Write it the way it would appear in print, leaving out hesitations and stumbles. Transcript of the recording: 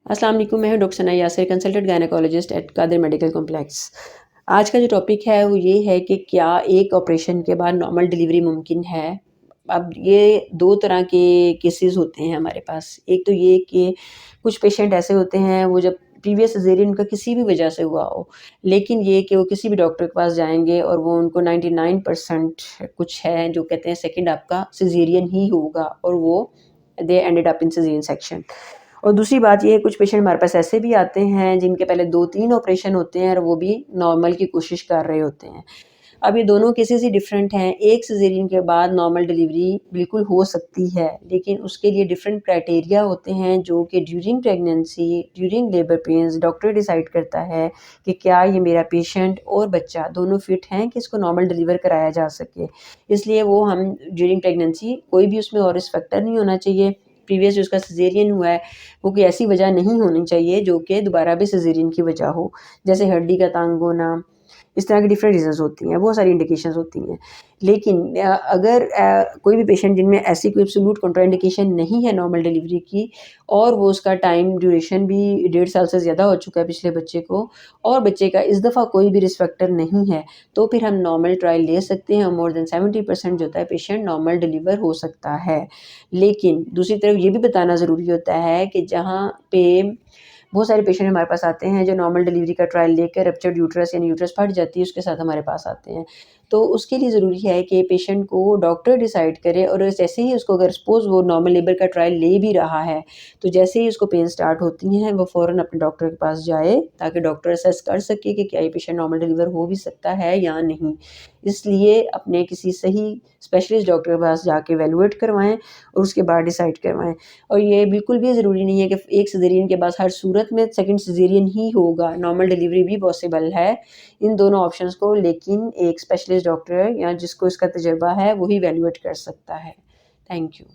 अस्सलाम वालेकुम, मैं हूं doctor Sana Yasir, consultant gynaecologist at Qadir medical complex. आज का जो टॉपिक है वो ये है कि क्या एक ऑपरेशन के बाद नॉर्मल डिलीवरी मुमकिन है। अब ये दो तरह के केसेस होते हैं हमारे पास। एक तो ये कि कुछ पेशेंट ऐसे होते हैं वो जब प्रीवियस सिज़ेरियन उनका किसी भी वजह से हुआ हो, लेकिन ये कि वो किसी भी डॉक्टर के पास जाएंगे और वो उनको 99% कुछ है जो कहते हैं सेकंड आपका सिज़ेरियन ही होगा और वो they ended up in caesarean section. और दूसरी बात ये है कुछ पेशेंट हमारे पास ऐसे भी आते हैं जिनके पहले 2-3 ऑपरेशन होते हैं और वो भी नॉर्मल की कोशिश कर रहे होते हैं। अब ये दोनों केसेज़ ही डिफरेंट हैं। एक सिज़ेरियन के बाद नॉर्मल डिलीवरी बिल्कुल हो सकती है, लेकिन उसके लिए डिफरेंट क्राइटेरिया होते हैं जो कि during pregnancy, during labour pains doctor decide करता है कि क्या ये मेरा पेशेंट और बच्चा दोनों फिट हैं कि इसको नॉर्मल डिलीवर कराया जा सके। इसलिए वो हम ड्यूरिंग प्रेगनेंसी कोई भी उसमें और रिस्क फैक्टर नहीं होना चाहिए। प्रीवियस जो उसका सिज़ेरियन हुआ है, वो कोई ऐसी वजह नहीं होनी चाहिए जो कि दोबारा भी सिज़ेरियन की वजह हो। जैसे हड्डी का तंग होना, इस तरह की डिफरेंट रीज़न्स होती हैं, बहुत सारी इंडिकेशंस होती हैं। लेकिन अगर कोई भी पेशेंट जिनमें ऐसी कोई एब्सोल्यूट कॉन्ट्राइंडिकेशन नहीं है नॉर्मल डिलीवरी की और वो उसका टाइम ड्यूरेशन भी 1.5 साल से ज़्यादा हो चुका है पिछले बच्चे को और बच्चे का इस दफ़ा कोई भी रिस्क फैक्टर नहीं है, तो फिर हम नॉर्मल ट्रायल ले सकते हैं और मोर देन 70% जो होता है पेशेंट नॉर्मल डिलीवर हो सकता है। लेकिन दूसरी तरफ ये भी बताना ज़रूरी होता है कि जहाँ पे बहुत सारे पेशेंट हमारे पास आते हैं जो नॉर्मल डिलीवरी का ट्रायल लेकर रप्चर्ड यूट्रस यानी यूट्रस फट जाती है उसके साथ हमारे पास आते हैं। तो उसके लिए ज़रूरी है कि पेशेंट को डॉक्टर डिसाइड करे और जैसे ही उसको अगर सपोज़ वो नॉर्मल लेबर का ट्रायल ले भी रहा है, तो जैसे ही उसको पेन स्टार्ट होती हैं वो फ़ौरन अपने डॉक्टर के पास जाए ताकि डॉक्टर असेस कर सके कि क्या ये पेशेंट नॉर्मल डिलीवर हो भी सकता है या नहीं। इसलिए अपने किसी सही स्पेशलिस्ट डॉक्टर के पास जाके इवैल्यूएट करवाएँ और उसके बाद डिसाइड करवाएँ। और ये बिल्कुल भी ज़रूरी नहीं है कि एक सिज़ेरियन के बाद हर सूरत में सेकंड सिज़ेरियन ही होगा, नॉर्मल डिलीवरी भी पॉसिबल है। इन दोनों ऑप्शंस को लेकिन एक स्पेशलिस्ट डॉक्टर या जिसको इसका तजुर्बा है, वही इवैल्यूएट कर सकता है। Thank you.